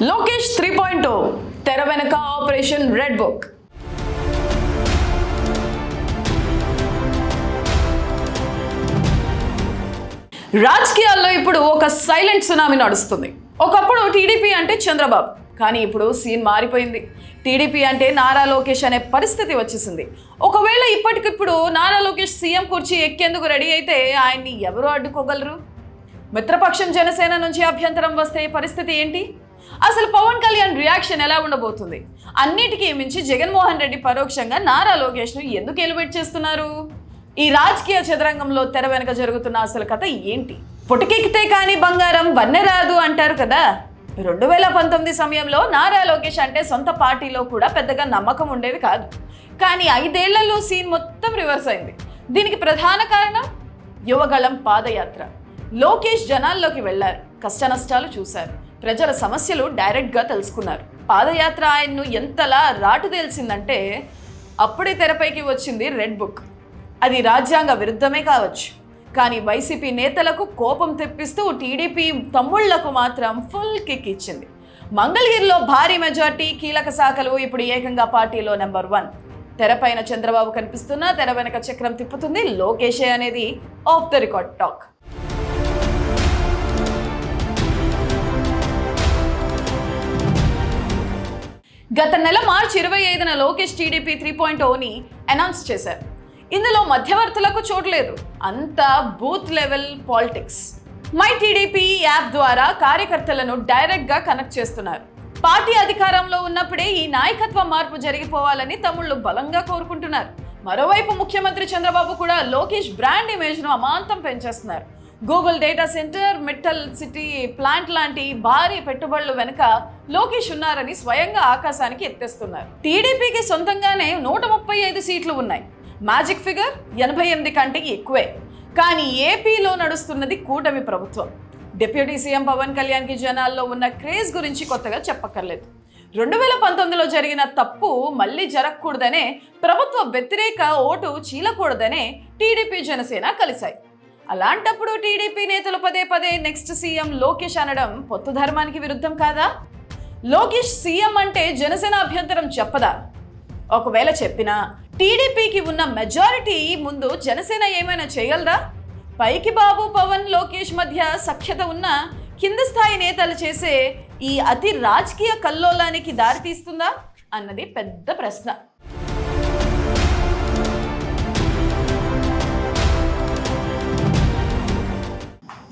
లోకేష్ 3.0 తెర వెనక operation red book. రాజకీయాల్లో ఇప్పుడు ఒక సైలెంట్ సునామీ నడుస్తుంది. ఒకప్పుడు టీడీపీ అంటే చంద్రబాబు, కానీ ఇప్పుడు సీన్ మారిపోయింది. టీడీపీ అంటే నారా లోకేష్ అనే పరిస్థితి వచ్చేసింది. ఒకవేళ ఇప్పటికిప్పుడు నారా లోకేష్ సీఎం కుర్చీ ఎక్కేందుకు రెడీ అయితే ఆయన్ని ఎవరు అడ్డుకోగలరు? మిత్రపక్షం జనసేన నుంచి అభ్యంతరం వస్తే పరిస్థితి ఏంటి? అసలు పవన్ కళ్యాణ్ రియాక్షన్ ఎలా ఉండబోతుంది? అన్నిటికీ మించి జగన్మోహన్ రెడ్డి పరోక్షంగా నారా లోకేష్ను ఎందుకు ఎలివేట్ చేస్తున్నారు? ఈ రాజకీయ చదరంగంలో తెర వెనక జరుగుతున్న అసలు కథ ఏంటి? పుటకెక్కితే కానీ బంగారం వన్నెరాదు అంటారు కదా. 2019 సమయంలో నారా లోకేష్ అంటే సొంత పార్టీలో కూడా పెద్దగా నమ్మకం ఉండేది కాదు. కానీ 5 ఏళ్లలో సీన్ మొత్తం రివర్స్ అయింది. దీనికి ప్రధాన కారణం యువగళం పాదయాత్ర. లోకేష్ జనాల్లోకి వెళ్లారు, కష్ట నష్టాలు చూశారు, ప్రజల సమస్యలు డైరెక్ట్గా తెలుసుకున్నారు. పాదయాత్ర ఆయన్ను ఎంతలా రాటు తెలిసిందంటే అప్పుడే తెరపైకి వచ్చింది రెడ్ బుక్. అది రాజ్యాంగ విరుద్ధమే కావచ్చు, కానీ వైసీపీ నేతలకు కోపం తెప్పిస్తూ టీడీపీ తమ్ముళ్లకు మాత్రం ఫుల్ కిక్ ఇచ్చింది. మంగళగిరిలో భారీ మెజార్టీ, కీలక శాఖలు ఇప్పుడు ఏకంగా పార్టీలో నెంబర్ 1. తెరపైన చంద్రబాబు కనిపిస్తున్నా తెర వెనక చక్రం తిప్పుతుంది లోకేషే అనేది ఆఫ్ ద రికార్డ్ టాక్. గత నెల మార్చి 25న లోకేష్ టీడీపీ 3.0ని అనౌన్స్ చేశారు. ఇందులో మధ్యవర్తులకు చోట్లేదు, అంతా booth level politics. My TDP app ద్వారా కార్యకర్తలను డైరెక్ట్గా కనెక్ట్ చేస్తున్నారు. పార్టీ అధికారంలో ఉన్నప్పుడే ఈ నాయకత్వ మార్పు జరిగిపోవాలని తమ్ముళ్ళు బలంగా కోరుకుంటున్నారు. మరోవైపు ముఖ్యమంత్రి చంద్రబాబు కూడా లోకేష్ బ్రాండ్ ఇమేజ్ను అమాంతం పెంచేస్తున్నారు. Google data centre, metal city plant లాంటి భారీ పెట్టుబడులు వెనుక లోకేష్ ఉన్నారని స్వయంగా ఆకాశానికి ఎత్తేస్తున్నారు. టీడీపీకి సొంతంగానే 135 సీట్లు ఉన్నాయి. మ్యాజిక్ ఫిగర్ 88 కంటే ఎక్కువే. కానీ ఏపీలో నడుస్తున్నది కూటమి ప్రభుత్వం. డిప్యూటీ సీఎం పవన్ కళ్యాణ్కి జనాల్లో ఉన్న క్రేజ్ గురించి కొత్తగా చెప్పక్కర్లేదు. 2019లో జరిగిన తప్పు మళ్ళీ జరగకూడదనే, ప్రభుత్వ వ్యతిరేక ఓటు చీలకూడదనే టీడీపీ జనసేన కలిశాయి. అలాంటప్పుడు టీడీపీ నేతలు పదే పదే నెక్స్ట్ సీఎం లోకేష్ అనడం పొత్తు ధర్మానికి విరుద్ధం కాదా? లోకేష్ సీఎం అంటే జనసేన అభ్యంతరం చెప్పదా? ఒకవేళ చెప్పినా టీడీపీకి ఉన్న మెజారిటీ ముందు జనసేన ఏమైనా చేయగలదా? పైకి బాబు పవన్ లోకేష్ మధ్య సఖ్యత ఉన్న కింది స్థాయి నేతలు చేసే ఈ అతి రాజకీయ కల్లోలానికి దారితీస్తుందా అన్నది పెద్ద ప్రశ్న.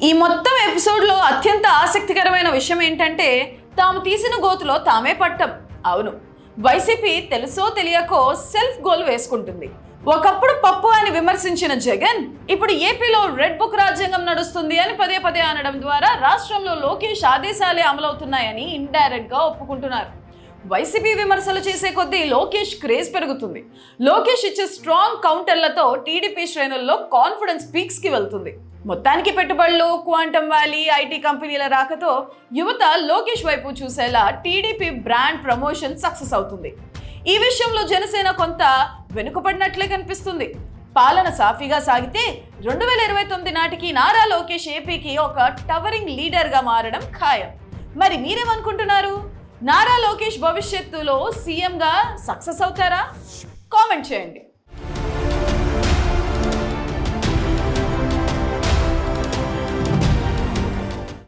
ఈ మొత్తం ఎపిసోడ్లో అత్యంత ఆసక్తికరమైన విషయం ఏంటంటే తాము తీసిన గోతులో తామే పట్టం. అవును, వైసీపీ తెలుసో తెలియకో సెల్ఫ్ గోల్ వేసుకుంటుంది. ఒకప్పుడు పప్పు అని విమర్శించిన జగన్ ఇప్పుడు ఏపీలో రెడ్ బుక్ రాజ్యాంగం నడుస్తుంది అని పదే పదే అనడం ద్వారా రాష్ట్రంలో లోకేష్ ఆదేశాలే అమలవుతున్నాయని ఇండైరెక్ట్ గా ఒప్పుకుంటున్నారు. వైసీపీ విమర్శలు చేసే కొద్దీ లోకేష్ క్రేజ్ పెరుగుతుంది. లోకేష్ ఇచ్చే స్ట్రాంగ్ కౌంటర్లతో టీడీపీ శ్రేణుల్లో కాన్ఫిడెన్స్ పీక్స్ కి వెళ్తుంది. మొత్తానికి పెట్టుబడులు, క్వాంటమ్ వ్యాలీ, ఐటీ కంపెనీల రాకతో యువత లోకేష్ వైపు చూసేలా టీడీపీ బ్రాండ్ ప్రమోషన్ సక్సెస్ అవుతుంది. ఈ విషయంలో జనసేన కొంత వెనుకబడినట్లే కనిపిస్తుంది. పాలన సాఫీగా సాగితే 2029 నాటికి నారా లోకేష్ ఏపీకి ఒక టవరింగ్ లీడర్గా మారడం ఖాయం. మరి మీరేమనుకుంటున్నారు? నారా లోకేష్ భవిష్యత్తులో సీఎంగా సక్సెస్ అవుతారా? కామెంట్ చేయండి.